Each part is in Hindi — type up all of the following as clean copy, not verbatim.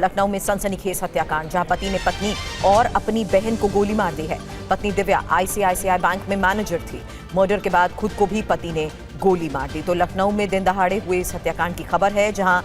लखनऊ में सनसनीखेज हत्याकांड, जहां पति ने पत्नी और अपनी बहन को गोली मार दी है। पत्नी दिव्या आईसीआईसीआई बैंक में मैनेजर थी। मर्डर के बाद खुद को भी पति ने गोली मार दी। तो लखनऊ में दिन दहाड़े हुए इस हत्याकांड की खबर है, जहां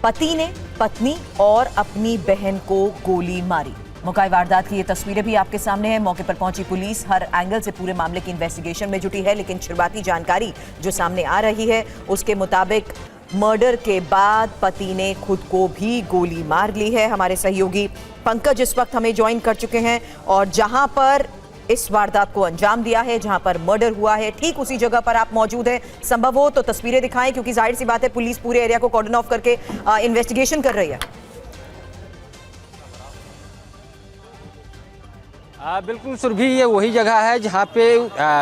पति ने पत्नी और अपनी बहन को गोली मारी। मुकाई वारदात की ये तस्वीरें भी आपके सामने हैं। मौके पर पहुंची पुलिस हर एंगल से पूरे मामले की इन्वेस्टिगेशन में जुटी है, लेकिन शुरुआती जानकारी जो सामने आ रही है उसके मुताबिक मर्डर के बाद पति ने खुद को भी गोली मार ली है। हमारे सहयोगी पंकज इस वक्त हमें ज्वाइन कर चुके हैं और जहां पर इस वारदात को अंजाम दिया है, जहां पर मर्डर हुआ है, ठीक उसी जगह पर आप मौजूद हैं। संभव हो तो तस्वीरें दिखाएं, क्योंकि जाहिर सी बात है पुलिस पूरे एरिया को कॉर्डन ऑफ करके इन्वेस्टिगेशन कर रही है। बिल्कुल सुरभि, ये वही जगह है जहाँ पे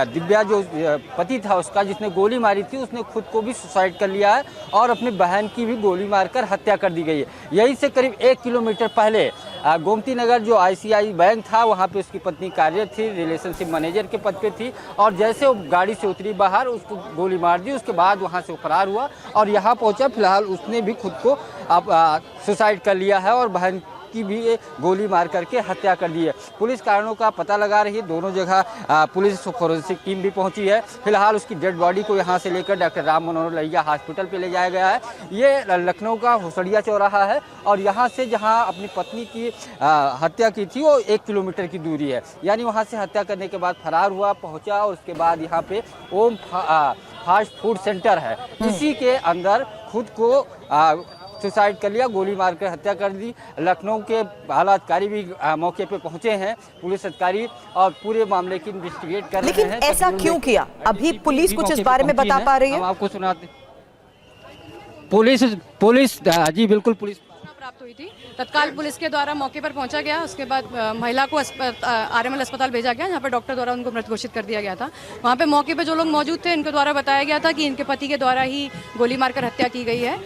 दिव्या जो पति था उसका, जिसने गोली मारी थी, उसने खुद को भी सुसाइड कर लिया है और अपनी बहन की भी गोली मारकर हत्या कर दी गई है। यहीं से करीब 1 किलोमीटर पहले गोमती नगर जो आईसीआई बैंक था, वहाँ पे उसकी पत्नी कार्यरत थी, रिलेशनशिप मैनेजर के पद पे थी, और जैसे वो गाड़ी से उतरी बाहर, उसको गोली मार दी। उसके बाद वहाँ से वो फरार हुआ और यहाँ पहुँचा। फिलहाल उसने भी खुद को सुसाइड कर लिया है और बहन की भी गोली मार करके हत्या कर दी है। पुलिस कारणों का पता लगा रही है। दोनों जगह पुलिस फोरेंसिक टीम भी पहुंची है। फिलहाल उसकी डेड बॉडी को यहां से लेकर डॉक्टर राम मनोहर लोहिया हॉस्पिटल पे ले जाया गया है। ये लखनऊ का हुसड़िया चौराहा है और यहां से जहां अपनी पत्नी की हत्या की थी वो 1 किलोमीटर की दूरी है। यानी वहां से हत्या करने के बाद फरार हुआ, पहुँचा और उसके बाद यहाँ पे ओम फास्ट फूड सेंटर है, इसी के अंदर खुद को सुसाइड कर लिया, गोली मारकर हत्या कर दी। लखनऊ के आला अधिकारी भी मौके पे पहुंचे हैं, पुलिस अधिकारी, और पूरे मामले की इन्वेस्टिगेट कर रहे हैं। लेकिन ऐसा क्यों किया, अभी पुलिस कुछ इस बारे में बता पा रही है? हम आपको सुनाते। पुलिस जी बिल्कुल, पुलिस प्राप्त हुई थी। तत्काल पुलिस के द्वारा मौके पर पहुंचा गया। उसके बाद महिला को आरएमएल अस्पताल भेजा गया, जहां पर डॉक्टर द्वारा उनको मृत घोषित कर दिया गया था। वहां पे मौके पे जो लोग मौजूद थे, इनके द्वारा बताया गया था कि इनके पति के द्वारा ही गोली मारकर हत्या की गई है।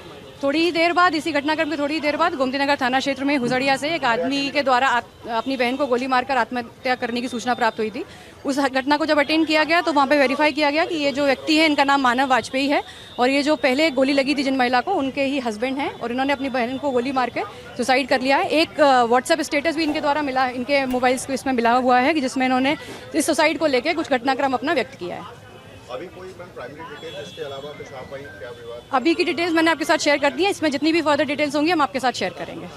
थोड़ी ही देर बाद, इसी घटनाक्रम के थोड़ी ही देर बाद, गोमती नगर थाना क्षेत्र में हुसड़िया से एक आदमी के द्वारा अपनी बहन को गोली मारकर आत्महत्या करने की सूचना प्राप्त हुई थी। उस घटना को जब अटेंड किया गया तो वहाँ पे वेरीफाई किया गया कि ये जो व्यक्ति है, इनका नाम मानव वाजपेयी है और ये जो पहले गोली लगी थी जिन महिला को, उनके ही हस्बैंड हैं और इन्होंने अपनी बहन को गोली मार के सुसाइड कर लिया है। एक व्हाट्सएप स्टेटस भी इनके द्वारा मिला, इनके मोबाइल्स को इसमें मिला हुआ है कि जिसमें इन्होंने इस सुसाइड को लेकर कुछ घटनाक्रम अपना व्यक्त किया है। अभी कोई प्राइमरी डिटेल इसके अलावा कुछ आ पाई क्या विवाद? अभी की डिटेल्स मैंने आपके साथ शेयर कर दी है। इसमें जितनी भी फर्दर डिटेल्स होंगी हम आपके साथ शेयर करेंगे।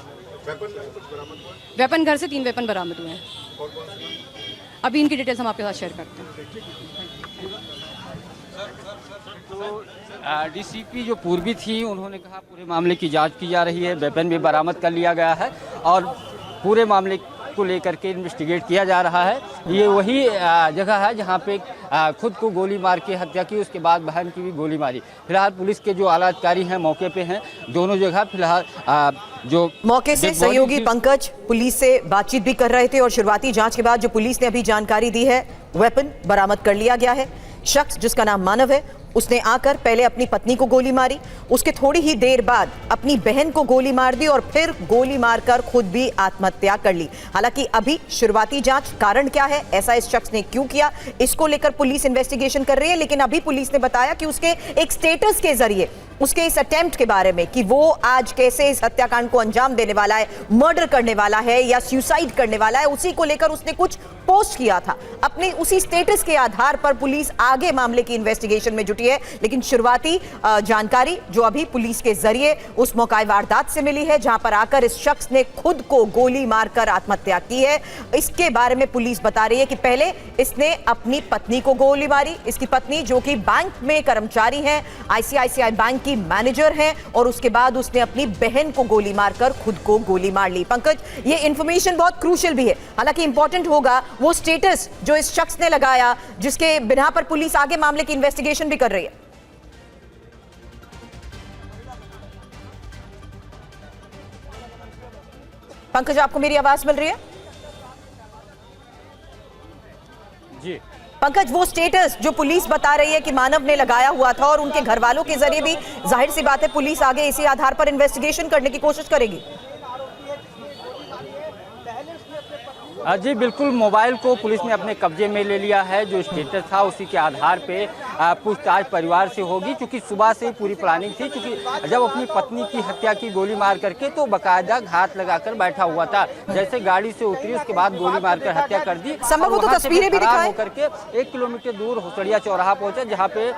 वेपन घर से 3 वेपन बरामद हुए हैं। अभी इनकी डिटेल्स हम आपके साथ शेयर करते हैं। तो डीसीपी जो पूर्वी थी, उन्होंने कहा पूरे मामले की जांच की जा रही है, वेपन भी बरामद कर लिया गया है और पूरे मामले को लेकर के इन्वेस्टिगेट किया जा रहा है। ये वही जगह है जहाँ पे खुद को गोली मार के हत्या की, उसके बाद बहन की भी गोली मारी। फिलहाल पुलिस के जो आला अधिकारी हैं मौके पे हैं, दोनों जगह फिलहाल जो मौके से सहयोगी पंकज पुलिस से बातचीत भी कर रहे थे और शुरुआती जांच के बाद जो पुलिस ने अभी जानकारी दी है, वेपन बरामद कर लिया गया है। शख्स जिसका नाम मानव है, उसने आकर पहले अपनी पत्नी को गोली मारी, उसके थोड़ी ही देर बाद अपनी बहन को गोली मार दी और फिर गोली मारकर खुद भी आत्महत्या कर ली। हालांकि अभी शुरुआती जांच, कारण क्या है, ऐसा इस शख्स ने क्यों किया, इसको लेकर पुलिस इन्वेस्टिगेशन कर रही है। लेकिन अभी पुलिस ने बताया कि उसके एक स्टेटस के जरिए, उसके इस अटेम्प्ट के बारे में कि वो आज कैसे इस हत्याकांड को अंजाम देने वाला है, मर्डर करने वाला है या सुसाइड करने वाला है, उसी को लेकर उसने कुछ पोस्ट किया था। अपने उसी स्टेटस के आधार पर पुलिस आगे मामले की इन्वेस्टिगेशन में जुटी है। लेकिन शुरुआती जानकारी जो अभी पुलिस के जरिए उस मौका वारदात से मिली है, जहां पर आकर इस शख्स ने खुद को गोली मारकर आत्महत्या की है, इसके बारे में पुलिस बता रही है कि पहले इसने अपनी पत्नी को गोली मारी। इसकी पत्नी जो कि बैंक में कर्मचारी है, आईसीआईसीआई बैंक की मैनेजर है, और उसके बाद उसने अपनी बहन को गोली मारकर खुद को गोली मार ली। पंकज, ये इंफॉर्मेशन बहुत क्रूशियल भी है। हालांकि इंपॉर्टेंट होगा वो स्टेटस जो इस शख्स ने लगाया, जिसके बिना पर पुलिस आगे मामले की इन्वेस्टिगेशन भी कर रही है। पंकज, आपको मेरी आवाज मिल रही है? जी पंकज, वो स्टेटस जो पुलिस बता रही है कि मानव ने लगाया हुआ था और उनके घर वालों के जरिए भी, जाहिर सी बात है पुलिस आगे इसी आधार पर इन्वेस्टिगेशन करने की कोशिश करेगी। जी बिल्कुल, मोबाइल को पुलिस ने अपने कब्जे में ले लिया है। जो स्टेटस था उसी के आधार पे पूछताछ परिवार से होगी, क्योंकि सुबह से ही पूरी प्लानिंग थी। क्योंकि जब अपनी पत्नी की हत्या की गोली मार करके, तो बाकायदा घात लगाकर बैठा हुआ था। जैसे गाड़ी से उतरी उसके बाद गोली मारकर हत्या कर दी। संभव तो तस्वीरें भी दिखाएं। करके 1 किलोमीटर दूर हुसड़िया चौराहा पहुंचा, जहां पे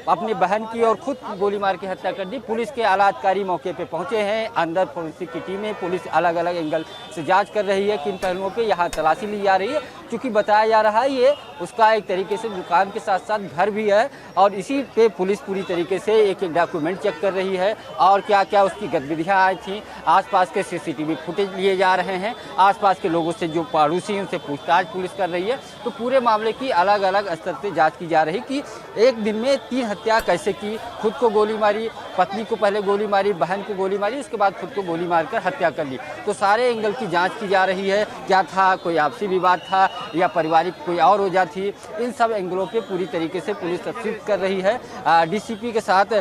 अपनी बहन की और खुद गोली मार के हत्या कर दी। पुलिस के आला अधिकारी मौके पे पहुंचे हैं। अंदर फोरेंसिक की टीमें, पुलिस अलग अलग एंगल से जांच कर रही है। किन पहलुओं पे यहाँ तलाशी ली जा रही है, क्योंकि बताया जा रहा है ये उसका एक तरीके से दुकान के साथ साथ घर भी है, और इसी पे पुलिस पूरी तरीके से एक एक डॉक्यूमेंट चेक कर रही है और क्या क्या उसकी गतिविधियाँ आई थी। आसपास के CCTV फुटेज लिए जा रहे हैं। आसपास के लोगों से जो पड़ोसी उनसे पूछताछ पुलिस कर रही है। तो पूरे मामले की अलग अलग स्तर से जांच की जा रही कि एक दिन में 3 हत्या कैसे की। खुद को गोली मारी, पत्नी को पहले गोली मारी, बहन को गोली मारी, उसके बाद खुद को गोली मारकर हत्या कर ली। तो सारे एंगल की जांच की जा रही है। क्या था, कोई आपसी विवाद था या पारिवारिक कोई और वजह थी, इन सब एंगलों पे पूरी तरीके से पुलिस तफ्तीश कर रही है। DCP के साथ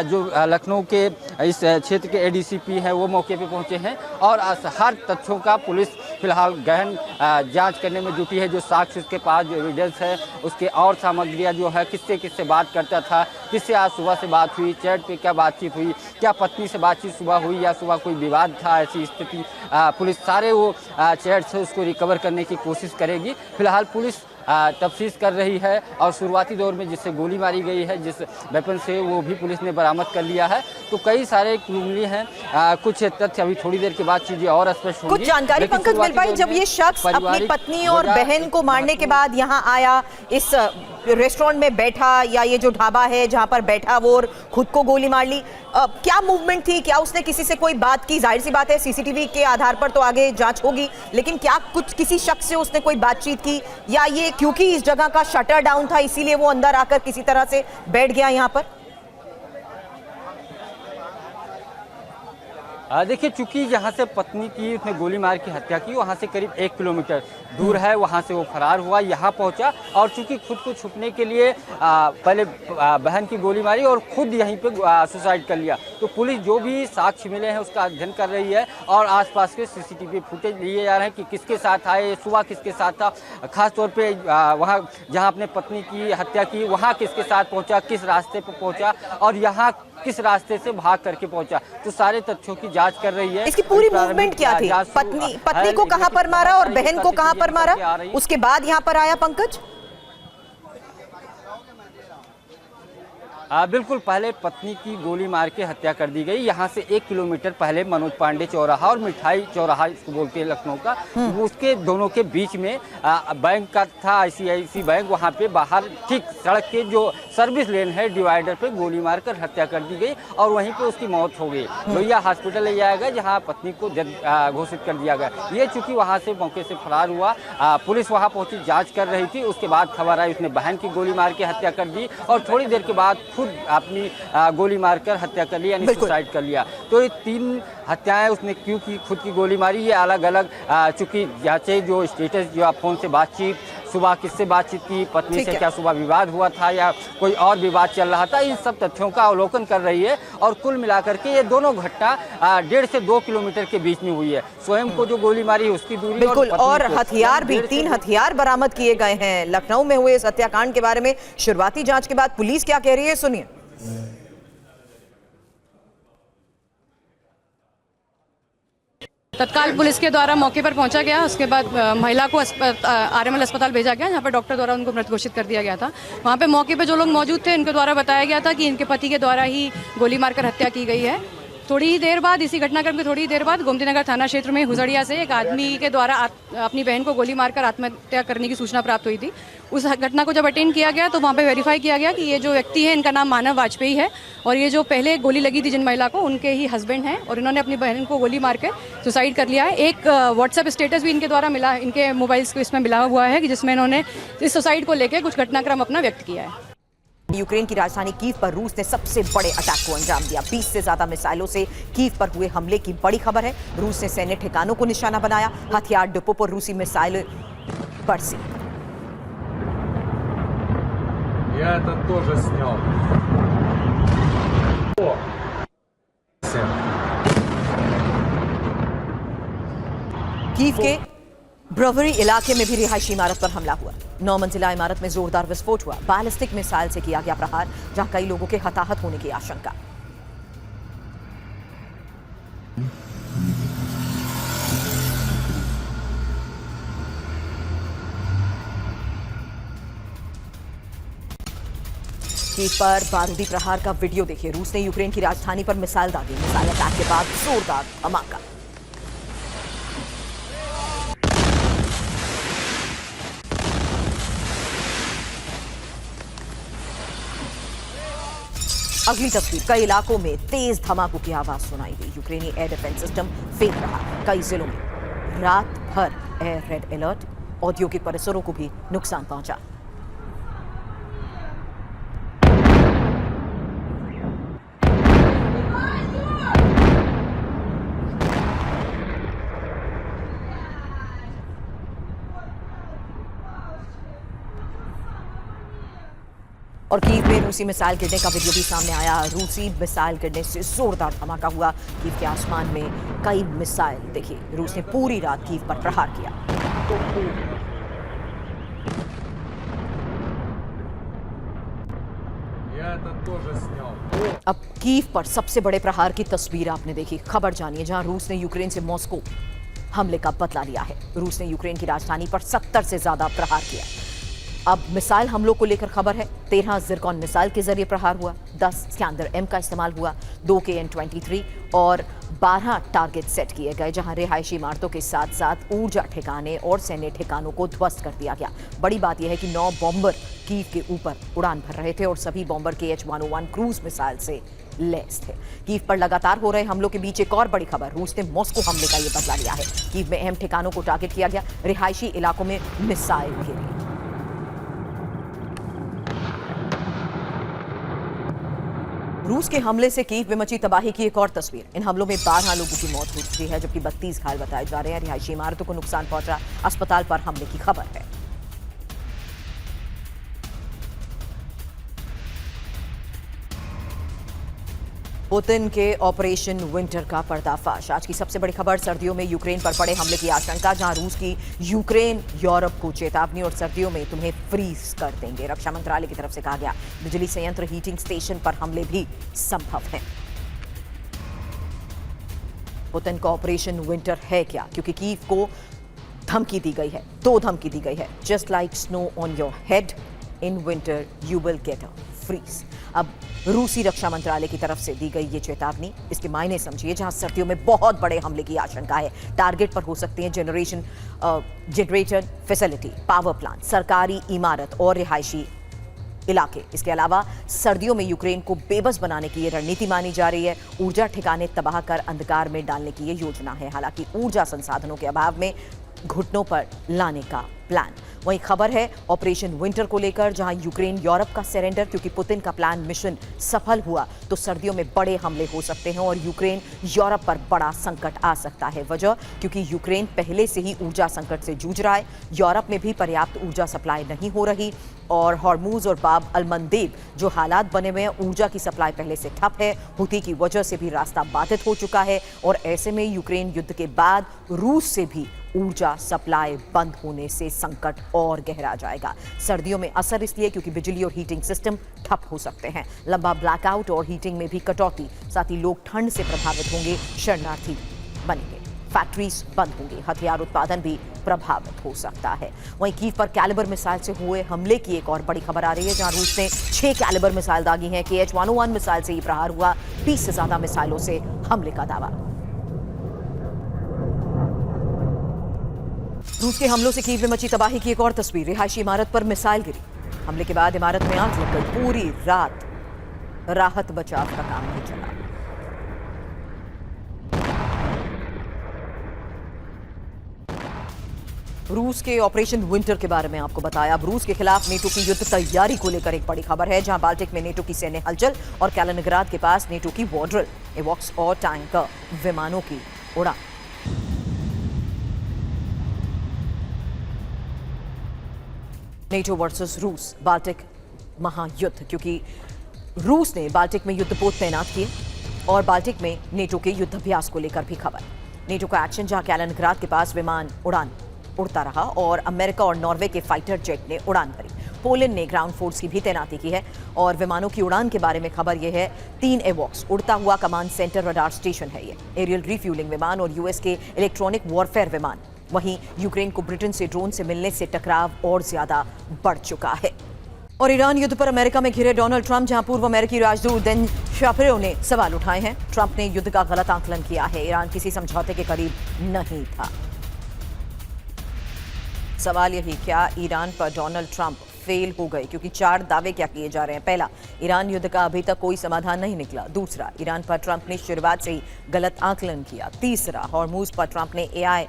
जो लखनऊ के इस क्षेत्र के ADCP हैं वो मौके पे पहुंचे हैं, और हर तथ्यों का पुलिस फिलहाल गहन जांच करने में जुटी है। जो साक्ष्य उसके पास, जो एविडेंस है, उसके और सामग्रियाँ जो है, किससे किससे बात करता था, किससे आज सुबह से बात हुई, चैट पे क्या बातचीत हुई, क्या पत्नी से बातचीत सुबह हुई या सुबह कोई विवाद था, ऐसी स्थिति, पुलिस सारे वो चैट से उसको रिकवर करने की कोशिश करेगी। फिलहाल पुलिस तफ्तीश कर रही है, और शुरुआती दौर में जिससे गोली मारी गई है, जिस वेपन से, वो भी पुलिस ने बरामद कर लिया है। तो कई सारे क्लू हैं। कुछ तथ्य अभी थोड़ी देर के बाद चीजें और स्पष्ट होंगी। कुछ जानकारी पंकज मिल पाई, जब ये शख्स अपनी पत्नी और बहन को मारने के बाद यहाँ आया, इस रेस्टोरेंट में बैठा, या ये जो ढाबा है जहाँ पर बैठा वो, और खुद को गोली मार ली, क्या मूवमेंट थी, क्या उसने किसी से कोई बात की? जाहिर सी बात है CCTV के आधार पर तो आगे जांच होगी, लेकिन क्या कुछ किसी शख्स से उसने कोई बातचीत की, या ये क्योंकि इस जगह का शटर डाउन था इसीलिए वो अंदर आकर किसी तरह से बैठ गया यहाँ पर? देखिए, चूंकि जहाँ से पत्नी की उसने गोली मार के हत्या की, वहाँ से करीब 1 किलोमीटर दूर है, वहाँ से वो फरार हुआ, यहाँ पहुँचा, और चूंकि खुद को छुपने के लिए पहले बहन की गोली मारी और खुद यहीं पे सुसाइड कर लिया। तो पुलिस जो भी साक्ष्य मिले हैं उसका अध्ययन कर रही है, और आसपास के CCTV फुटेज लिए जा रहे हैं कि किसके साथ आए, सुबह किसके साथ था, खासतौर पे वहाँ जहाँ अपने पत्नी की हत्या की वहाँ किसके साथ पहुँचा, किस रास्ते पर पहुँचा, और यहाँ किस रास्ते से भाग करके पहुंचा। तो सारे तथ्यों की जांच कर रही है। इसकी पूरी मूवमेंट क्या थी? पत्नी को कहां पर मारा और बहन को कहां पर मारा, उसके बाद यहां पर आया पंकज? बिल्कुल, पहले पत्नी की गोली मार के हत्या कर दी गई। यहाँ से 1 किलोमीटर पहले मनोज पांडे चौराहा और मिठाई चौराहा इसको बोलते हैं लखनऊ का, वो उसके दोनों के बीच में बैंक का था, ICICI बैंक। वहाँ पे बाहर ठीक सड़क के जो सर्विस लेन है, डिवाइडर पे गोली मारकर हत्या कर दी गई, और वहीं पे उसकी मौत हो गई। लोहिया हॉस्पिटल ले जाया गया, जहाँ पत्नी को घोषित कर दिया गया। ये चूंकि वहाँ से मौके से फरार हुआ, पुलिस वहाँ पहुँची, जाँच कर रही थी। उसके बाद खबर आई उसने बहन की गोली मार के हत्या कर दी, और थोड़ी देर के बाद खुद अपनी गोली मारकर हत्या कर लिया, यानी सुसाइड कर लिया। तो ये 3 हत्याएं उसने क्यों की, खुद की गोली मारी, ये अलग अलग चूंकि जांचे, जो स्टेटस, जो फोन से बातचीत, सुबह किससे बातचीत की, पत्नी से क्या सुबह विवाद हुआ था या कोई और विवाद चल रहा था, इन सब तथ्यों का अवलोकन कर रही है। और कुल मिलाकर के ये दोनों घटना 1.5 से 2 किलोमीटर के बीच में हुई है। स्वयं को जो गोली मारी है उसकी दूरी, बिल्कुल, और हथियार भी 3 हथियार बरामद किए गए हैं। लखनऊ में हुए इस हत्याकांड के बारे में शुरुआती जांच के बाद पुलिस क्या कह रही है, सुनिए। तत्काल पुलिस के द्वारा मौके पर पहुंचा गया। उसके बाद महिला को RML अस्पताल भेजा गया, जहां पर डॉक्टर द्वारा उनको मृत घोषित कर दिया गया था। वहां पे मौके पे जो लोग मौजूद थे, इनके द्वारा बताया गया था कि इनके पति के द्वारा ही गोली मारकर हत्या की गई है। थोड़ी ही देर बाद, इसी घटनाक्रम के थोड़ी ही देर बाद, गोमतीनगर थाना क्षेत्र में हुसड़िया से एक आदमी के द्वारा अपनी बहन को गोली मारकर आत्महत्या करने की सूचना प्राप्त हुई थी। उस घटना को जब अटेंड किया गया तो वहाँ पे वेरीफाई किया गया कि ये जो व्यक्ति है, इनका नाम मानव वाजपेयी है, और ये जो पहले गोली लगी थी जिन महिला को, उनके ही हस्बैंड हैं, और इन्होंने अपनी बहन को गोली मार के सुसाइड कर लिया है। एक व्हाट्सएप स्टेटस भी इनके द्वारा मिला, इनके मोबाइल्स को इसमें मिला हुआ है, कि जिसमें इन्होंने इस सुसाइड को लेकर कुछ घटनाक्रम अपना व्यक्त किया है। यूक्रेन की राजधानी कीव पर रूस ने सबसे बड़े अटैक को अंजाम दिया। 20 से ज्यादा मिसाइलों से कीव पर हुए हमले की बड़ी खबर है। रूस ने सैन्य ठिकानों को निशाना बनाया, हथियार डिपो पर रूसी मिसाइलें बरसी। Я это тоже снял. कीव के ब्रवरी इलाके में भी रिहायशी इमारत पर हमला हुआ। 9 मंजिला इमारत में जोरदार विस्फोट हुआ। बैलिस्टिक मिसाइल से किया गया प्रहार, जहां कई लोगों के हताहत होने की आशंका। कीव पर बारूदी प्रहार का वीडियो देखिए। रूस ने यूक्रेन की राजधानी पर मिसाइल दागी। मिसाइल अटैक के बाद जोरदार धमाका। अगली तस्वीर, कई इलाकों में तेज धमाकों की आवाज सुनाई दी। यूक्रेनी एयर डिफेंस सिस्टम फेल रहा। कई जिलों में रात भर एयर रेड अलर्ट। औद्योगिक परिसरों को भी नुकसान पहुंचा। और कीव में रूसी मिसाइल गिरने का वीडियो भी सामने आया। रूसी मिसाइल गिरने से जोरदार धमाका हुआ। कीव के आसमान में कई मिसाइल देखिए। रूस ने पूरी रात कीव पर प्रहार किया। Я это тоже снял. अब कीव पर सबसे बड़े प्रहार की तस्वीर आपने देखी। खबर जानिए, जहां रूस ने यूक्रेन से मॉस्को हमले का बदला लिया है। रूस ने यूक्रेन की राजधानी पर 70 से ज्यादा प्रहार किया। अब मिसाइल हमलों को लेकर खबर है। 13 जिरकॉन मिसाइल के जरिए प्रहार हुआ। 10 स्कैंदर M का इस्तेमाल हुआ। 2 KN-23 और 12 टारगेट सेट किए गए, जहां रिहायशी इमारतों के साथ साथ ऊर्जा ठिकाने और सैन्य ठिकानों को ध्वस्त कर दिया गया। बड़ी बात यह है कि 9 बॉम्बर कीव के ऊपर उड़ान भर रहे थे और सभी बॉम्बर KH-101 क्रूज मिसाइल से लैस थे। कीव पर लगातार हो रहे हमलों के बीच एक और बड़ी खबर, रूस ने मॉस्को हमले का यह बदला लिया है। कीव में अहम ठिकानों को टारगेट किया गया। रिहायशी इलाकों में मिसाइल गिरे। रूस के हमले से कीव में मची तबाही की एक और तस्वीर। इन हमलों में 12 लोगों की मौत हो चुकी है, जबकि 32 घायल बताए जा रहे हैं। रिहायशी इमारतों को नुकसान पहुंचा। अस्पताल पर हमले की खबर है। पुतिन के ऑपरेशन विंटर का पर्दाफाश। आज की सबसे बड़ी खबर, सर्दियों में यूक्रेन पर पड़े हमले की आशंका। जहां रूस की यूक्रेन यूरोप को चेतावनी, और सर्दियों में तुम्हें फ्रीज कर देंगे। रक्षा मंत्रालय की तरफ से कहा गया। बिजली संयंत्र, हीटिंग स्टेशन पर हमले भी संभव हैं। पुतिन का ऑपरेशन विंटर है क्या? क्योंकि कीव को धमकी दी गई है, 2 धमकी दी गई है। Just like snow on your head, in winter you will get a freeze. अब रूसी रक्षा मंत्रालय की तरफ से दी गई ये चेतावनी, इसके मायने समझिए। जहां सर्दियों में बहुत बड़े हमले की आशंका है। टारगेट पर हो सकते हैं जनरेटर फैसिलिटी, पावर प्लांट, सरकारी इमारत और रिहायशी इलाके। इसके अलावा सर्दियों में यूक्रेन को बेबस बनाने की ये रणनीति मानी जा रही है। ऊर्जा ठिकाने तबाह कर अंधकार में डालने की ये योजना है। हालांकि ऊर्जा संसाधनों के अभाव में घुटनों पर लाने का प्लान। वहीं खबर है ऑपरेशन विंटर को लेकर, जहां यूक्रेन यूरोप का सरेंडर, क्योंकि पुतिन का प्लान मिशन सफल हुआ तो सर्दियों में बड़े हमले हो सकते हैं और यूक्रेन यूरोप पर बड़ा संकट आ सकता है। वजह, क्योंकि यूक्रेन पहले से ही ऊर्जा संकट से जूझ रहा है। यूरोप में भी पर्याप्त ऊर्जा सप्लाई नहीं हो रही और हॉर्मूज और बाब अल मंदेब जो हालात बने हुए हैं, ऊर्जा की सप्लाई पहले से ठप है। हुती की वजह से भी रास्ता बाधित हो चुका है और ऐसे में यूक्रेन युद्ध के बाद रूस से भी ऊर्जा सप्लाई बंद होने से संकट और गहरा जाएगा। सर्दियों में असर इसलिए क्योंकि बिजली और हीटिंग सिस्टम ठप हो सकते हैं। लंबा ब्लैकआउट और हीटिंग में भी कटौती, साथ ही लोग ठंड से प्रभावित होंगे, शरणार्थी बनेंगे, फैक्ट्रीज बंद होंगी, हथियार उत्पादन भी प्रभावित हो सकता है। वहीं कीव पर कैलिबर मिसाइल से हुए हमले की एक और बड़ी खबर आ रही है, जहां रूस ने 6 कैलिबर मिसाइल दागी हैं। KH-101 मिसाइल से ही प्रहार हुआ। 20 से ज्यादा मिसाइलों से हमले का दावा। रूस के हमलों से कीव में मची तबाही की एक और तस्वीर। रिहायशी इमारत पर मिसाइल गिरी। हमले के बाद इमारत में आग लग गई। पूरी रात राहत बचाव का काम नहीं चला। रूस के ऑपरेशन विंटर के बारे में आपको बताया। अब रूस के खिलाफ नेटो की युद्ध तैयारी को लेकर एक बड़ी खबर है, जहां बाल्टिक में नेटो की सैन्य हलचल और कैलिनिंग्राड के पास नेटो की वॉर ड्रिल, एवॉक्स और टैंकर विमानों की उड़ान। नेटो वर्सेस रूस, बाल्टिक महायुद्ध, क्योंकि रूस ने बाल्टिक में युद्धपोत तैनात किए और बाल्टिक में नेटो के युद्धाभ्यास को लेकर भी खबर। नेटो का एक्शन, जहां कैलिनिंग्राड के पास विमान उड़ान उड़ता रहा और अमेरिका और नॉर्वे के फाइटर जेट ने उड़ान भरी। पोलैंड ने ग्राउंड फोर्स की भी तैनाती की है और विमानों की उड़ान के बारे में खबर यह है 3 एवॉक्स उड़ता हुआ कमांड सेंटर रडार स्टेशन है ये, एरियल रिफ्यूलिंग विमान और यूएस के इलेक्ट्रॉनिक वॉरफेयर विमान। वहीं यूक्रेन को ब्रिटेन से ड्रोन से मिलने से टकराव और ज्यादा बढ़ चुका है। और ईरान युद्ध पर अमेरिका में घिरे डोनाल्ड ट्रंप, जहां पूर्व अमेरिकी राजदूत डेन शापिरो ने सवाल उठाए हैं। ट्रंप ने युद्ध का गलत आकलन किया है, ईरान किसी समझौते के करीब नहीं था। सवाल यही, क्या ईरान पर डोनाल्ड ट्रंप फेल हो गए? क्योंकि 4 दावे क्या किए जा रहे हैं। पहला, ईरान युद्ध का अभी तक कोई समाधान नहीं निकला। दूसरा, ईरान पर ट्रंप ने शुरुआत से ही गलत आकलन किया। तीसरा, हॉर्मूज पर ट्रंप ने एआई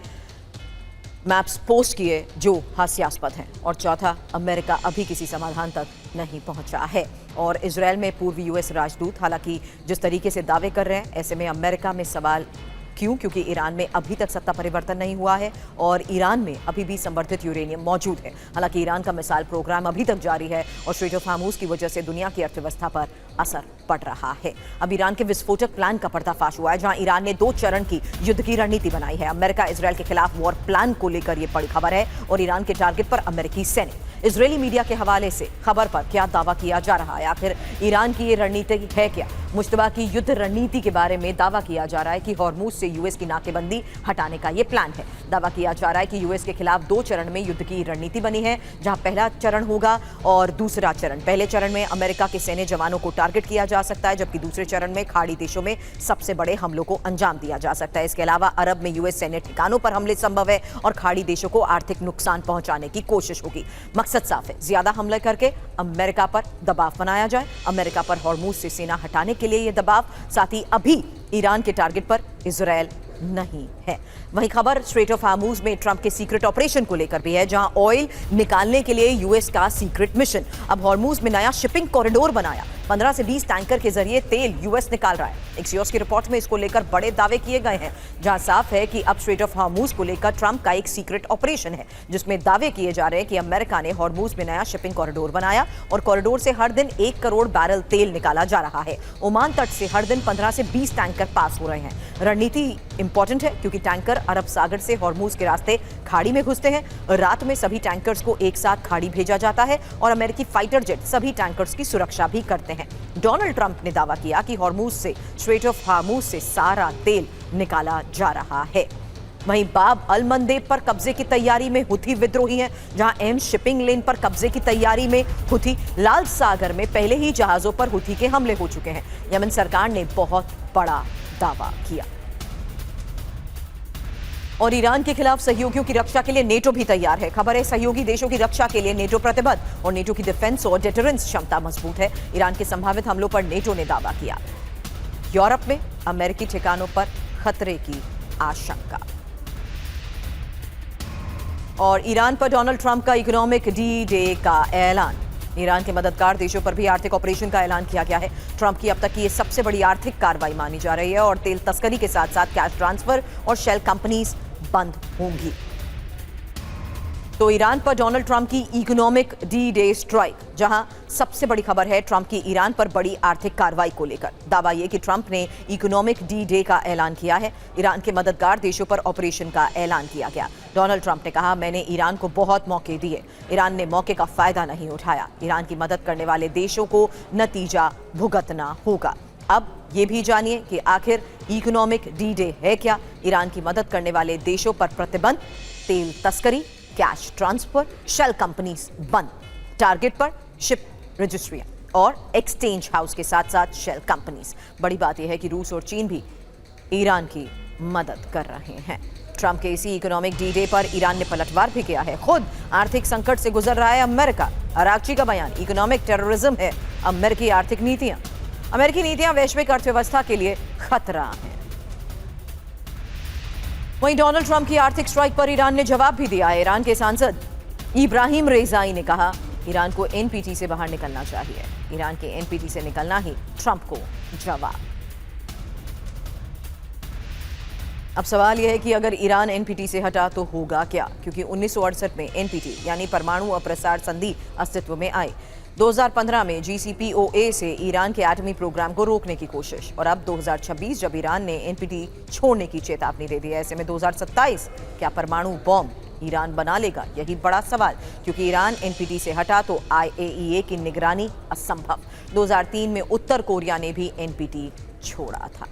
मैप्स पोस्ट किए जो हास्यास्पद हैं। और चौथा, अमेरिका अभी किसी समाधान तक नहीं पहुंचा है। और इजरायल में पूर्व यूएस राजदूत हालांकि जिस तरीके से दावे कर रहे हैं, ऐसे में अमेरिका में सवाल क्यों? क्योंकि ईरान में अभी तक सत्ता परिवर्तन नहीं हुआ है और ईरान में अभी भी संवर्धित यूरेनियम मौजूद है। हालांकि ईरान का मिसाइल प्रोग्राम अभी तक जारी है और स्ट्रेट ऑफ हार्मूज की वजह से दुनिया की अर्थव्यवस्था पर असर पड़ रहा है। अब ईरान के विस्फोटक प्लान का पर्दाफाश हुआ है, जहां ईरान ने 2 चरण की युद्ध की रणनीति बनाई है। अमेरिका इसराइल के खिलाफ वॉर प्लान को लेकर यह बड़ी खबर है और ईरान के टारगेट पर अमेरिकी सैनिक। इजरायली मीडिया के हवाले से खबर पर क्या दावा किया जा रहा है? आखिर ईरान की ये रणनीति है क्या? मुश्तबा की युद्ध रणनीति के बारे में दावा किया जा रहा है कि हॉर्मूज से यूएस की नाकेबंदी हटाने का ये प्लान है। दावा किया जा रहा है कि यूएस के खिलाफ 2 चरण में युद्ध की रणनीति बनी है, जहां पहला चरण होगा और दूसरा चरण। पहले चरण में अमेरिका के सैन्य जवानों को टारगेट किया जा सकता है, जबकि दूसरे चरण में खाड़ी देशों में सबसे बड़े हमलों को अंजाम दिया जा सकता है। इसके अलावा अरब में यूएस सैन्य ठिकानों पर हमले संभव है और खाड़ी देशों को आर्थिक नुकसान पहुंचाने की कोशिश होगी। मकसद साफ है, ज्यादा हमले करके अमेरिका पर दबाव बनाया जाए। अमेरिका पर हॉर्मूज से सेना हटाने के लिए यह दबाव, साथ ही अभी ईरान के टारगेट पर इजरायल नहीं है। वहीं खबर स्ट्रेट ऑफ हार्मूज में ट्रंप के सीक्रेट ऑपरेशन को लेकर भी है, जहां ऑयल निकालने के लिए यूएस का सीक्रेट मिशन। अब हॉर्मूज में नया शिपिंग कॉरिडोर बनाया, 15 से 20 टैंकर के जरिए तेल यूएस निकाल रहा है। एक्सियोस की रिपोर्ट में इसको लेकर बड़े दावे किए गए हैं, जहां साफ है कि अब स्ट्रेट ऑफ हार्मूज को लेकर ट्रंप का एक सीक्रेट ऑपरेशन है, जिसमें दावे किए जा रहे हैं कि अमेरिका ने हॉर्मूज में नया शिपिंग कॉरिडोर बनाया और कॉरिडोर से हर दिन 1 करोड़ बैरल तेल निकाला जा रहा है। ओमान तट से हर दिन 15 से 20 टैंकर पास हो रहे हैं। रणनीति इंपॉर्टेंट है क्योंकि टैंकर अरब सागर से हॉर्मूज के रास्ते खाड़ी में घुसते हैं। रात में सभी टैंकर्स को एक साथ खाड़ी भेजा जाता है और अमेरिकी फाइटर जेट सभी टैंकर्स की सुरक्षा भी करते हैं। डोनाल्ड ट्रंप ने दावा किया कि हॉर्मूज से, स्ट्रेट ऑफ हार्मूज से सारा तेल निकाला जा रहा है। वहीं बाब अल मंदेब पर कब्जे की तैयारी में हुथी विद्रोही हैं, जहां एम शिपिंग लेन पर कब्जे की तैयारी में हुथी। लाल सागर में पहले ही जहाजों पर हुथी के हमले हो चुके हैं। यमन सरकार ने बहुत बड़ा दावा किया। और ईरान के खिलाफ सहयोगियों की रक्षा के लिए नेटो भी तैयार है। खबर है, सहयोगी देशों की रक्षा के लिए नेटो प्रतिबद्ध और नेटो की डिफेंस और डिटरेंस क्षमता मजबूत है। ईरान के संभावित हमलों पर नेटो ने दावा किया। यूरोप में अमेरिकी ठिकानों पर खतरे की आशंका। और ईरान पर डोनाल्ड ट्रंप का इकोनॉमिक डी डे का ऐलान। ईरान के मददगार देशों पर भी आर्थिक ऑपरेशन का ऐलान किया गया है। ट्रंप की अब तक की ये सबसे बड़ी आर्थिक कार्रवाई मानी जा रही है और तेल तस्करी के साथ साथ कैश ट्रांसफर और शेल कंपनीज बंद होंगी। तो ईरान पर डोनाल्ड ट्रंप की इकोनॉमिक डी डे स्ट्राइक, जहां सबसे बड़ी खबर है ट्रंप की ईरान पर बड़ी आर्थिक कार्रवाई को लेकर। दावा यह कि ट्रंप ने इकोनॉमिक डी डे का ऐलान किया है। ईरान के मददगार देशों पर ऑपरेशन का ऐलान किया गया। डोनाल्ड ट्रंप ने कहा, मैंने ईरान को बहुत मौके दिए, ईरान ने मौके का फायदा नहीं उठाया। ईरान की मदद करने वाले देशों को नतीजा भुगतना होगा। अब ये भी जानिए कि आखिर इकोनॉमिक डी डे है क्या। ईरान की मदद करने वाले देशों पर प्रतिबंध, तेल तस्करी, कैश ट्रांसफर, शेल कंपनीज बंद, टारगेट पर शिप रजिस्ट्रियां और एक्सचेंज हाउस के साथ साथ शेल कंपनीज। बड़ी बात यह है कि रूस और चीन भी ईरान की मदद कर रहे हैं। ट्रंप के इसी इकोनॉमिक डी डे पर ईरान ने पलटवार भी किया है। खुद आर्थिक संकट से गुजर रहा है अमेरिका। अरागची का बयान, इकोनॉमिक टेररिज्म है अमेरिकी आर्थिक नीतियां। अमेरिकी नीतियां वैश्विक अर्थव्यवस्था के लिए खतरा हैं। वहीं डोनाल्ड ट्रंप की आर्थिक स्ट्राइक पर ईरान ने जवाब भी दिया है। ईरान के सांसद इब्राहिम रेजाई ने कहा, ईरान को एनपीटी से बाहर निकलना चाहिए। ईरान के एनपीटी से निकलना ही ट्रंप को जवाब। अब सवाल यह है कि अगर ईरान एनपीटी से हटा तो होगा क्या, क्योंकि 1968 में एनपीटी यानी परमाणु अप्रसार संधि अस्तित्व में आई। 2015 में जीसीपीओए से ईरान के एटमी प्रोग्राम को रोकने की कोशिश, और अब 2026 जब ईरान ने एनपीटी छोड़ने की चेतावनी दे दी है। ऐसे में 2027 क्या परमाणु बॉम्ब ईरान बना लेगा? यही बड़ा सवाल, क्योंकि ईरान एनपीटी से हटा तो IAEA की निगरानी असंभव। 2003 में उत्तर कोरिया ने भी एनपीटी छोड़ा था।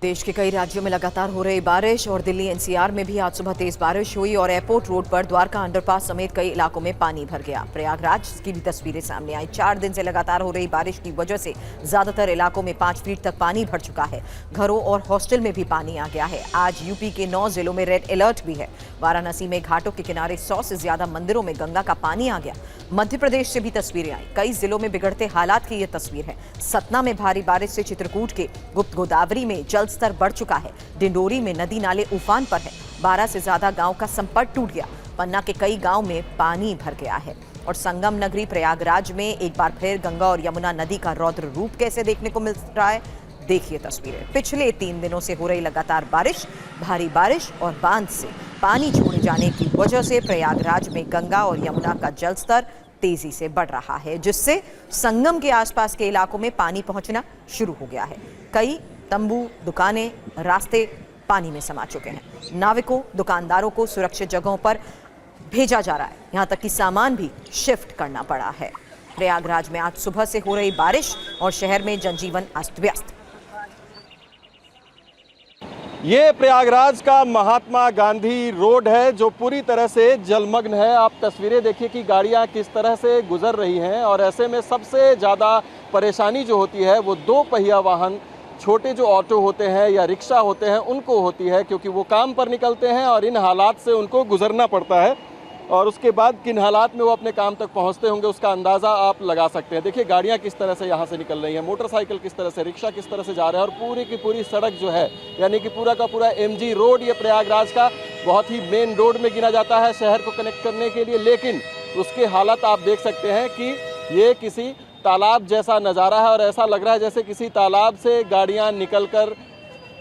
देश के कई राज्यों में लगातार हो रही बारिश और दिल्ली NCR में भी आज सुबह तेज बारिश हुई और एयरपोर्ट रोड पर द्वारका अंडरपास समेत कई इलाकों में पानी भर गया। प्रयागराज की भी तस्वीरें सामने आई। 4 दिन से लगातार हो रही बारिश की वजह से ज्यादातर इलाकों में 5 फीट तक पानी भर चुका है। घरों और हॉस्टल में भी पानी आ गया है। आज यूपी के 9 जिलों में रेड अलर्ट भी है। वाराणसी में घाटों के किनारे 100 से ज्यादा मंदिरों में गंगा का पानी आ गया। मध्य प्रदेश से भी तस्वीरें आई। कई जिलों में बिगड़ते हालात की यह तस्वीर है। सतना में भारी बारिश से चित्रकूट के गुप्त गोदावरी में जल स्तर बढ़ चुका है। डिंडोरी में नदी नाले उफान पर है। 12 से ज्यादा गांव का संपर्क टूट गया। पन्ना के कई गांव में पानी भर गया है। और संगम नगरी प्रयागराज में एक बार फिर गंगा और यमुना नदी का रौद्र रूप कैसे देखने को मिल रहा है, देखिए तस्वीरें। पिछले 3 दिनों से हो रही लगातार बारिश, भारी बारिश और बांध से पानी छोड़े जाने की वजह से प्रयागराज में गंगा और यमुना का जल स्तर तेजी से बढ़ रहा है, जिससे संगम के आसपास के इलाकों में पानी पहुंचना शुरू हो गया है। कई तंबू, दुकानें, रास्ते पानी में समा चुके हैं। नाविकों, दुकानदारों को सुरक्षित जगहों पर भेजा जा रहा है। यहां तक कि सामान भी शिफ्ट करना पड़ा है। प्रयागराज में आज सुबह से हो रही बारिश और शहर में जनजीवन अस्त व्यस्त। ये प्रयागराज का महात्मा गांधी रोड है जो पूरी तरह से जलमग्न है। आप तस्वीरें देखिए कि गाड़ियां किस तरह से गुजर रही हैं और ऐसे में सबसे ज़्यादा परेशानी जो होती है वो 2 पहिया वाहन, छोटे जो ऑटो होते हैं या रिक्शा होते हैं उनको होती है, क्योंकि वो काम पर निकलते हैं और इन हालात से उनको गुजरना पड़ता है। और उसके बाद किन हालात में वो अपने काम तक पहुंचते होंगे उसका अंदाज़ा आप लगा सकते हैं। देखिए गाड़ियां किस तरह से यहाँ से निकल रही हैं, मोटरसाइकिल किस तरह से, रिक्शा किस तरह से जा रहे हैं और पूरी की पूरी सड़क जो है यानी कि पूरा का पूरा MG रोड ये प्रयागराज का बहुत ही मेन रोड में गिना जाता है शहर को कनेक्ट करने के लिए। लेकिन उसके हालात आप देख सकते हैं कि ये किसी तालाब जैसा नज़ारा है और ऐसा लग रहा है जैसे किसी तालाब से गाड़ियाँ निकल कर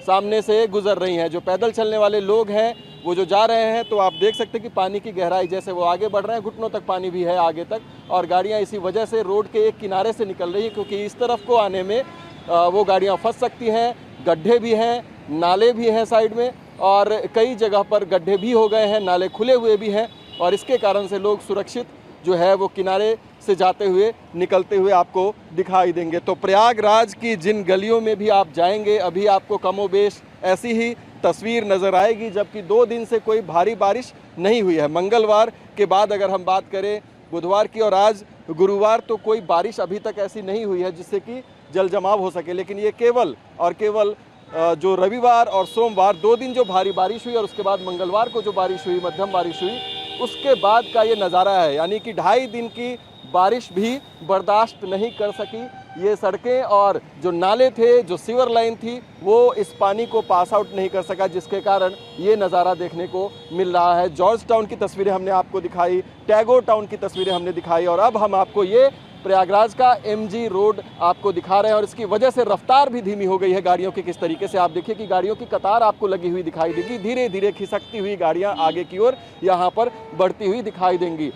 सामने से गुजर रही हैं। जो पैदल चलने वाले लोग हैं वो जो जा रहे हैं तो आप देख सकते हैं कि पानी की गहराई जैसे वो आगे बढ़ रहे हैं, घुटनों तक पानी भी है आगे तक। और गाड़ियां इसी वजह से रोड के एक किनारे से निकल रही है, क्योंकि इस तरफ को आने में वो गाड़ियां फंस सकती हैं। गड्ढे भी हैं, नाले भी हैं साइड में और कई जगह पर गड्ढे भी हो गए हैं, नाले खुले हुए भी हैं और इसके कारण से लोग सुरक्षित जो है वो किनारे से जाते हुए निकलते हुए आपको दिखाई देंगे। तो प्रयागराज की जिन गलियों में भी आप जाएंगे अभी आपको कमोबेश ऐसी ही तस्वीर नज़र आएगी, जबकि 2 दिन से कोई भारी बारिश नहीं हुई है। मंगलवार के बाद अगर हम बात करें बुधवार की और आज गुरुवार, तो कोई बारिश अभी तक ऐसी नहीं हुई है जिससे कि जल जमाव हो सके। लेकिन ये केवल और केवल जो रविवार और सोमवार 2 दिन जो भारी बारिश हुई और उसके बाद मंगलवार को जो बारिश हुई, मध्यम बारिश हुई, उसके बाद का ये नज़ारा है। यानी कि 2.5 दिन की बारिश भी बर्दाश्त नहीं कर सकी ये सड़कें और जो नाले थे, जो सीवर लाइन थी, वो इस पानी को पास आउट नहीं कर सका, जिसके कारण ये नज़ारा देखने को मिल रहा है। जॉर्ज टाउन की तस्वीरें हमने आपको दिखाई, टैगोर टाउन की तस्वीरें हमने दिखाई और अब हम आपको ये प्रयागराज का MG रोड आपको दिखा रहे हैं और इसकी वजह से रफ्तार भी धीमी हो गई है गाड़ियों की। किस तरीके से आप देखिए कि गाड़ियों की कतार आपको लगी हुई दिखाई देगी। धीरे धीरे खिसकती हुई गाड़ियां आगे की ओर यहाँ पर बढ़ती हुई दिखाई देंगी।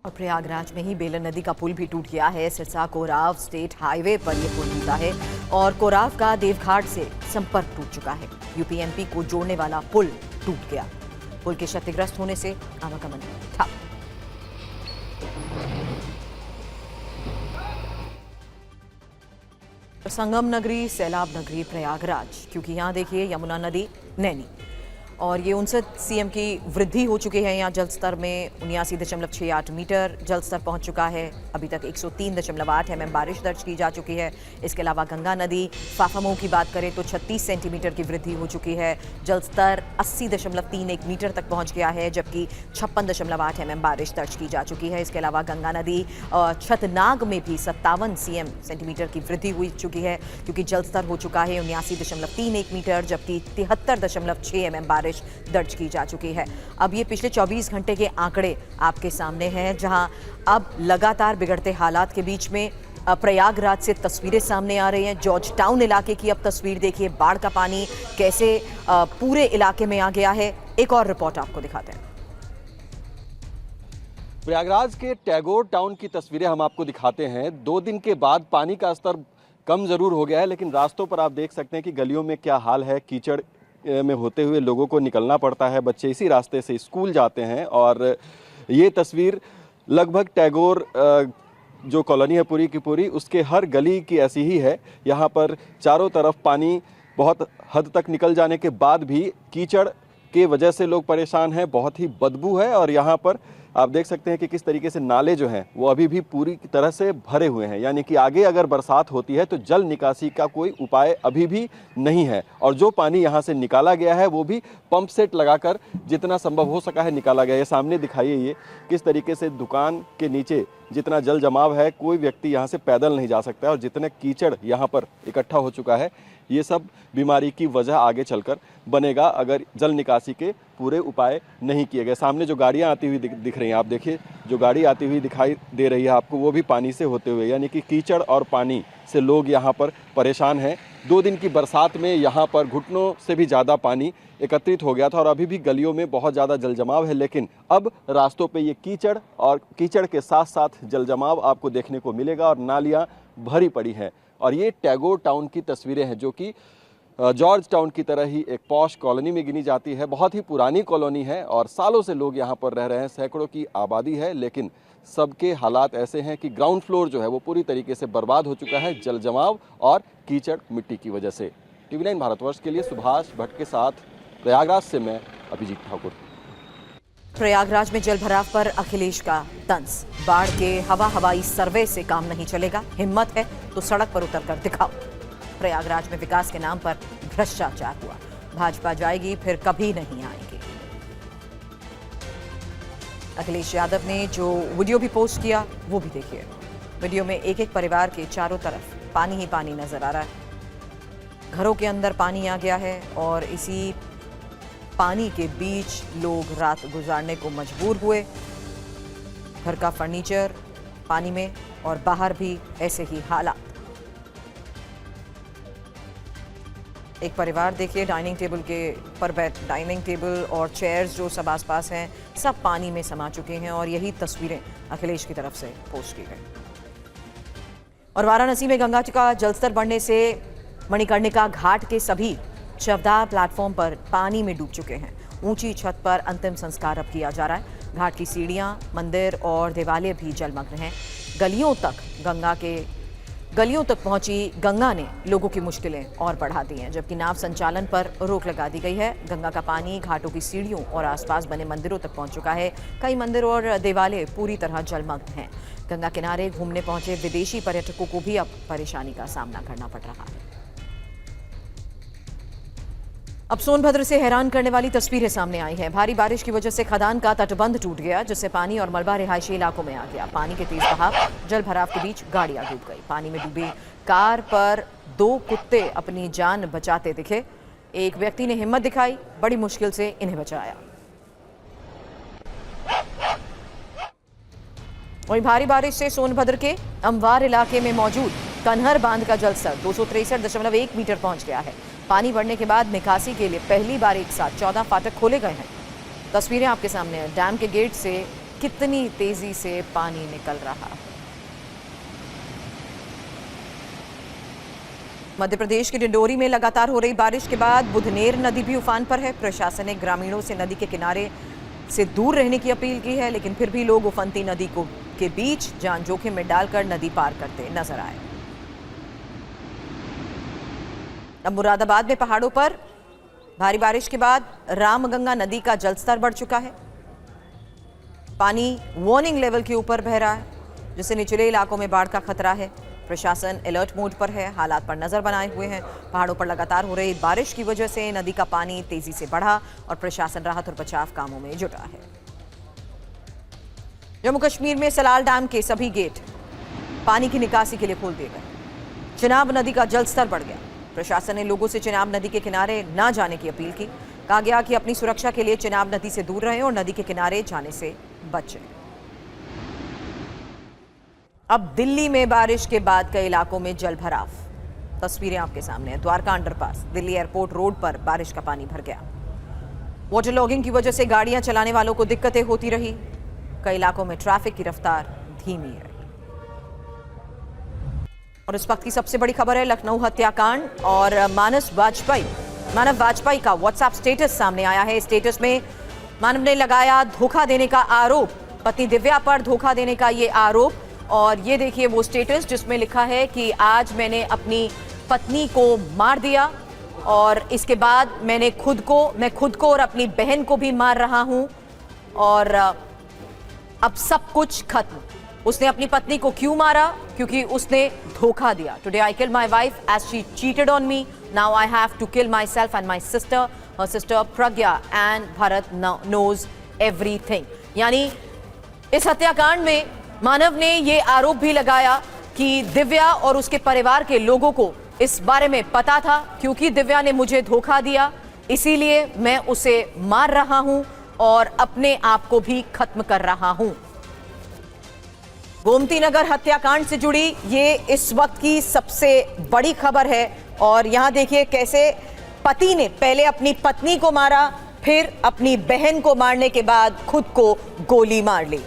और प्रयागराज में ही बेलन नदी का पुल भी टूट गया है। सिरसा कोराव स्टेट हाईवे पर यह पुल टूटा है और कोराव का देवघाट से संपर्क टूट चुका है। UP-MP को जोड़ने वाला पुल टूट गया। पुल के क्षतिग्रस्त होने से आवागमन ठप। संगम नगरी, सैलाब नगरी प्रयागराज, क्योंकि यहाँ देखिए यमुना नदी, नैनी और ये 59 cm की वृद्धि हो चुकी है। यहाँ जल स्तर में 79.68 मीटर जल स्तर पहुँच चुका है। अभी तक 103.8 mm बारिश दर्ज की जा चुकी है। इसके अलावा गंगा नदी फाफामऊ की बात करें तो 36 सेंटीमीटर की वृद्धि हो चुकी है। जल स्तर 80.31 मीटर तक पहुँच गया है, जबकि 56.8 mm बारिश दर्ज की जा चुकी है। इसके अलावा गंगा नदी छतनाग में भी 57 सेंटीमीटर की वृद्धि हुई चुकी है, क्योंकि जल स्तर हो चुका है 79.31 मीटर, जबकि 73.6 mm बारिश दर्ज की जा चुकी है। अब ये पिछले 24 घंटे के आंकड़े आपके सामने हैं, जहां अब लगातार बिगड़ते हालात के बीच में प्रयागराज से तस्वीरें सामने आ रही हैं। जॉर्ज टाउन इलाके की अब तस्वीर देखिए, बाढ़ का पानी कैसे पूरे इलाके में आ गया है। एक और रिपोर्ट आपको दिखाते हैं। प्रयागराज के टैगोर टाउन की तस्वीरें हम आपको दिखाते हैं। 2 दिन के बाद पानी का स्तर कम जरूर हो गया है, लेकिन रास्तों पर आप देख सकते हैं कि गलियों में क्या हाल है। कीचड़ में होते हुए लोगों को निकलना पड़ता है। बच्चे इसी रास्ते से स्कूल जाते हैं और ये तस्वीर लगभग टैगोर जो कॉलोनी है पूरी की पूरी, उसके हर गली की ऐसी ही है। यहाँ पर चारों तरफ पानी बहुत हद तक निकल जाने के बाद भी कीचड़ के वजह से लोग परेशान हैं। बहुत ही बदबू है और यहाँ पर आप देख सकते हैं कि किस तरीके से नाले जो हैं वो अभी भी पूरी तरह से भरे हुए हैं, यानी कि आगे अगर बरसात होती है तो जल निकासी का कोई उपाय अभी भी नहीं है। और जो पानी यहाँ से निकाला गया है वो भी पंप सेट लगाकर जितना संभव हो सका है निकाला गया है। सामने दिखाइए ये किस तरीके से दुकान के नीचे जितना जल जमाव है, कोई व्यक्ति यहाँ से पैदल नहीं जा सकता है और जितने कीचड़ यहाँ पर इकट्ठा हो चुका है, ये सब बीमारी की वजह आगे चलकर बनेगा अगर जल निकासी के पूरे उपाय नहीं किए गए। सामने जो गाड़ियाँ आती हुई दिख रही हैं, आप देखिए जो गाड़ी आती हुई दिखाई दे रही है आपको, वो भी पानी से होते हुए, यानी कि कीचड़ और पानी से लोग यहाँ पर परेशान हैं। 2 दिन की बरसात में यहाँ पर घुटनों से भी ज़्यादा पानी एकत्रित हो गया था और अभी भी गलियों में बहुत ज़्यादा जल जमाव है, लेकिन अब रास्तों पे ये कीचड़ और कीचड़ के साथ साथ जल जमाव आपको देखने को मिलेगा और नालियाँ भरी पड़ी हैं। और ये टैगोर टाउन की तस्वीरें हैं जो कि जॉर्ज टाउन की तरह ही एक पॉश कॉलोनी में गिनी जाती है। बहुत ही पुरानी कॉलोनी है और सालों से लोग यहाँ पर रह रहे हैं, सैकड़ों की आबादी है, लेकिन सबके हालात ऐसे हैं कि ग्राउंड फ्लोर जो है वो पूरी तरीके से बर्बाद हो चुका है जल जमाव और कीचड़ मिट्टी की वजह से। TV9 भारतवर्ष के लिए सुभाष भट्ट के साथ प्रयागराज से मैं अभिजीत ठाकुर। प्रयागराज में जल भराव पर अखिलेश का तंज। बाढ़ के हवाई सर्वे से काम नहीं चलेगा, हिम्मत है तो सड़क पर उतरकर दिखाओ। प्रयागराज में विकास के नाम पर भ्रष्टाचार हुआ, भाजपा जाएगी फिर कभी नहीं आएगी। अखिलेश यादव ने जो वीडियो भी पोस्ट किया वो भी देखिए। वीडियो में एक एक परिवार के चारों तरफ पानी ही पानी नजर आ रहा है। घरों के अंदर पानी आ गया है और इसी पानी के बीच लोग रात गुजारने को मजबूर हुए। घर का फर्नीचर पानी में और बाहर भी ऐसे ही हालात। एक परिवार देखिए डाइनिंग टेबल के पर डाइनिंग टेबल और चेयर्स जो सब आसपास हैं सब पानी में समा चुके हैं और यही तस्वीरें अखिलेश की तरफ से पोस्ट की गई। और वाराणसी में गंगा का जलस्तर बढ़ने से मणिकर्णिका घाट के सभी शवदाह प्लेटफॉर्म पर पानी में डूब चुके हैं। ऊंची छत पर अंतिम संस्कार अब किया जा रहा है। घाट की सीढ़ियां, मंदिर और देवालय भी जलमग्न हैं। गलियों तक पहुंची गंगा ने लोगों की मुश्किलें और बढ़ा दी हैं, जबकि नाव संचालन पर रोक लगा दी गई है। गंगा का पानी घाटों की सीढ़ियों और आसपास बने मंदिरों तक पहुंच चुका है। कई मंदिर और देवालय पूरी तरह जलमग्न हैं। गंगा किनारे घूमने पहुंचे विदेशी पर्यटकों को भी अब परेशानी का सामना करना पड़ रहा है। अब सोनभद्र से हैरान करने वाली तस्वीरें सामने आई हैं। भारी बारिश की वजह से खदान का तटबंध टूट गया, जिससे पानी और मलबा रिहायशी इलाकों में आ गया। पानी के तेज बहाव, जल भराव के बीच गाड़ियां डूब गई। पानी में डूबी कार पर 2 कुत्ते अपनी जान बचाते दिखे। एक व्यक्ति ने हिम्मत दिखाई, बड़ी मुश्किल से इन्हें बचाया। वहीं भारी बारिश से सोनभद्र के अमवार इलाके में मौजूद कन्हर बांध का जलस्तर 263.1 मीटर पहुंच गया है। पानी बढ़ने के बाद निकासी के लिए पहली बार एक साथ 14 फाटक खोले गए हैं। तस्वीरें आपके सामने हैं। डैम के गेट से कितनी तेजी से पानी निकल रहा है। मध्य प्रदेश के डिंडोरी में लगातार हो रही बारिश के बाद बुधनेर नदी भी उफान पर है। प्रशासन ने ग्रामीणों से नदी के किनारे से दूर रहने की अपील की है, लेकिन फिर भी लोग उफनती नदी के बीच जान जोखिम में डालकर नदी पार करते नजर आए। अब मुरादाबाद में पहाड़ों पर भारी बारिश के बाद रामगंगा नदी का जलस्तर बढ़ चुका है। पानी वार्निंग लेवल के ऊपर बह रहा है, जिससे निचले इलाकों में बाढ़ का खतरा है। प्रशासन अलर्ट मोड पर है, हालात पर नजर बनाए हुए हैं। पहाड़ों पर लगातार हो रही बारिश की वजह से नदी का पानी तेजी से बढ़ा और प्रशासन राहत और बचाव कामों में जुटा है। जम्मू कश्मीर में सलाल डैम के सभी गेट पानी की निकासी के लिए खोल दिए गए। चिनाब नदी का जलस्तर बढ़ गया। प्रशासन ने लोगों से चिनाब नदी के किनारे न जाने की अपील की। कहा गया कि अपनी सुरक्षा के लिए चिनाब नदी से दूर रहें और नदी के किनारे जाने से बचें। अब दिल्ली में बारिश के बाद कई इलाकों में जल भराव। तस्वीरें आपके सामने हैं। Dwarka underpass, Delhi airport road पर बारिश का पानी भर गया। वाटर लॉगिंग की वजह से गाड़ियां चलाने वालों को दिक्कतें होती रही। कई इलाकों में ट्रैफिक की रफ्तार धीमी है। और इस वक्त की सबसे बड़ी खबर है लखनऊ हत्याकांड और मानस वाजपेयी मानव वाजपेयी का व्हाट्सएप स्टेटस सामने आया है। स्टेटस में मानव ने लगाया धोखा देने का आरोप, पत्नी दिव्या पर धोखा देने का ये आरोप। और ये देखिए वो स्टेटस जिसमें लिखा है कि आज मैंने अपनी पत्नी को मार दिया और इसके बाद मैं खुद को और अपनी बहन को भी मार रहा हूं और अब सब कुछ खत्म। उसने अपनी पत्नी को क्यों मारा? क्योंकि उसने धोखा दिया। Today I kill my wife as she cheated on me, now I have to kill myself and my sister. Her sister Pragya and Bharat knows everything. यानी इस हत्याकांड में मानव ने ये आरोप भी लगाया कि दिव्या और उसके परिवार के लोगों को इस बारे में पता था, क्योंकि दिव्या ने मुझे धोखा दिया इसीलिए मैं उसे मार रहा हूं और अपने आप को भी खत्म कर रहा हूं। गोमती नगर हत्याकांड से जुड़ी ये इस वक्त की सबसे बड़ी खबर है। और यहां देखिए कैसे पति ने पहले अपनी पत्नी को मारा, फिर अपनी बहन को मारने के बाद खुद को गोली मार ली।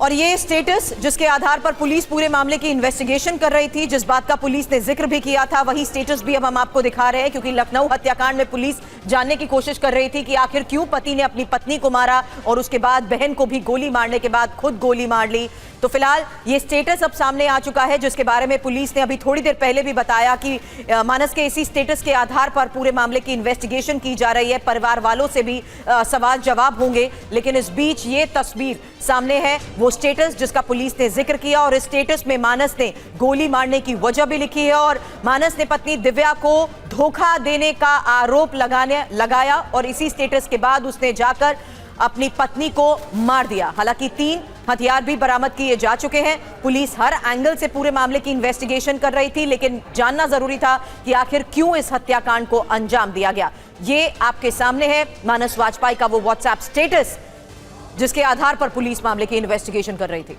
और ये स्टेटस जिसके आधार पर पुलिस पूरे मामले की इन्वेस्टिगेशन कर रही थी, जिस बात का पुलिस ने जिक्र भी किया था, वही स्टेटस भी अब हम आपको दिखा रहे हैं। क्योंकि लखनऊ हत्याकांड में पुलिस जानने की कोशिश कर रही थी कि आखिर क्यों पति ने अपनी पत्नी को मारा और उसके बाद बहन को भी गोली मारने के बाद खुद गोली मार ली। तो फिलहाल ये स्टेटस अब सामने आ चुका है, जिसके बारे में पुलिस ने अभी थोड़ी देर पहले भी बताया कि मानस के इसी स्टेटस के आधार पर पूरे मामले की इन्वेस्टिगेशन की जा रही है। परिवार वालों से भी सवाल जवाब होंगे। लेकिन इस बीच ये तस्वीर सामने है, वो स्टेटस जिसका पुलिस ने जिक्र किया। और इस स्टेटस में मानस ने गोली मारने की वजह भी लिखी है और मानस ने पत्नी दिव्या को धोखा देने का आरोप लगाया और इसी स्टेटस के बाद उसने जाकर अपनी पत्नी को मार दिया। हालांकि 3 हथियार भी बरामद किए जा चुके हैं। पुलिस हर एंगल से पूरे मामले की इन्वेस्टिगेशन कर रही थी, लेकिन जानना जरूरी था कि आखिर क्यों इस हत्याकांड को अंजाम दिया गया। ये आपके सामने है मानस वाजपेयी का वो व्हाट्सएप स्टेटस जिसके आधार पर पुलिस मामले की इन्वेस्टिगेशन कर रही थी।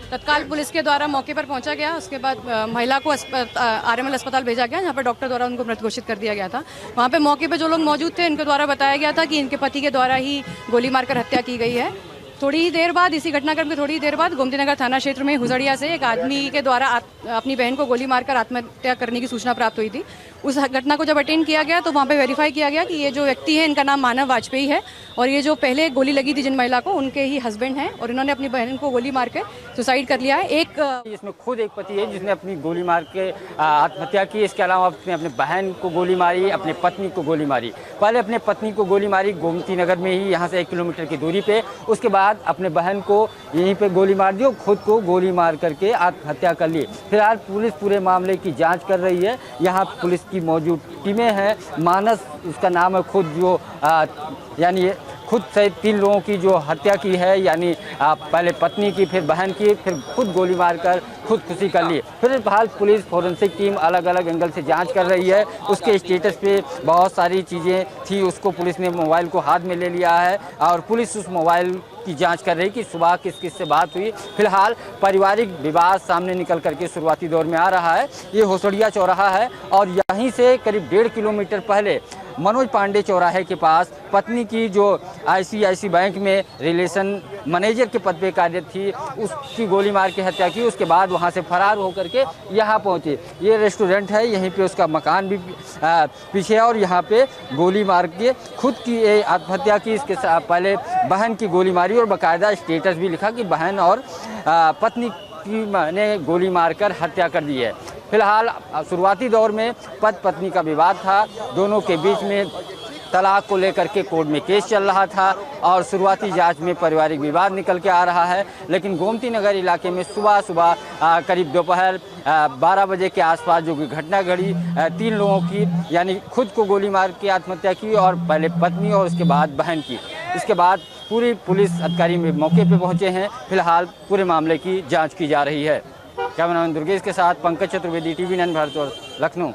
तत्काल पुलिस के द्वारा मौके पर पहुंचा गया। उसके बाद महिला को आरएमएल अस्पताल भेजा गया, जहां पर डॉक्टर द्वारा उनको मृत घोषित कर दिया गया था। वहां पे मौके पे जो लोग मौजूद थे, इनके द्वारा बताया गया था कि इनके पति के द्वारा ही गोली मारकर हत्या की गई है। थोड़ी ही देर बाद, इसी घटनाक्रम के थोड़ी ही देर बाद, गोमती नगर थाना क्षेत्र में हुजड़िया से एक आदमी के द्वारा अपनी बहन को गोली मारकर आत्महत्या करने की सूचना प्राप्त हुई थी। उस घटना को जब अटेंड किया गया तो वहाँ पे वेरीफाई किया गया कि ये जो व्यक्ति है इनका नाम मानव वाजपेयी है और ये जो पहले गोली लगी थी जिन महिला को, उनके ही हस्बैंड हैं और इन्होंने अपनी बहन को गोली मार के सुसाइड कर लिया है। इसमें खुद एक पति है जिसने अपनी गोली मार के आत्महत्या की। इसके अलावा उसने अपने बहन को गोली मारी, अपने पत्नी को गोली मारी। पहले अपने पत्नी को गोली मारी गोमती नगर में ही, यहाँ से 1 किलोमीटर की दूरी पे। उसके बाद अपने बहन को यहीं पे गोली मार दी और खुद को गोली मार करके आत्महत्या कर ली। फिलहाल पुलिस पूरे मामले की जांच कर रही है। यहाँ पुलिस की मौजूद टीमें हैं। मानस उसका नाम है, खुद जो यानी खुद से 3 लोगों की जो हत्या की है, यानी पहले पत्नी की, फिर बहन की, फिर खुद गोली मारकर खुदकुशी कर ली। फिलहाल पुलिस फोरेंसिक टीम अलग अलग एंगल से जांच कर रही है। उसके स्टेटस पे बहुत सारी चीज़ें थी, उसको पुलिस ने मोबाइल को हाथ में ले लिया है और पुलिस उस मोबाइल की जांच कर रही कि सुबह किस किस से बात हुई। फिलहाल पारिवारिक विवाद सामने निकल करके शुरुआती दौर में आ रहा है। ये होसड़िया चौराहा है और यहीं से करीब 1.5 किलोमीटर पहले मनोज पांडे चौराहे के पास पत्नी की जो ICICI बैंक में रिलेशन मैनेजर के पद पे कार्यरत थी, उसकी गोली मार के हत्या की। उसके बाद वहां से फरार होकर के यहाँ पहुँचे। ये रेस्टोरेंट है, यहीं पे उसका मकान भी पीछे है और यहाँ पे गोली मार के खुद की आत्महत्या की। इसके पहले बहन की गोली मारी और बाकायदा स्टेटस भी लिखा कि बहन और पत्नी की ने गोली मारकर हत्या कर दी है। फिलहाल शुरुआती दौर में पति पत्नी का विवाद था, दोनों के बीच में तलाक को लेकर के कोर्ट में केस चल रहा था और शुरुआती जांच में पारिवारिक विवाद निकल के आ रहा है। लेकिन गोमती नगर इलाके में सुबह करीब दोपहर 12 बजे के आसपास जो घटना घड़ी, 3 लोगों की यानी खुद को गोली मार के आत्महत्या की और पहले पत्नी और उसके बाद बहन की। इसके बाद पूरी पुलिस अधिकारी में मौके पर पहुंचे हैं। फिलहाल पूरे मामले की जाँच की जा रही है। कैमरामैन दुर्गेश के साथ पंकज चतुर्वेदी, TV9 भारतवर्ष, लखनऊ।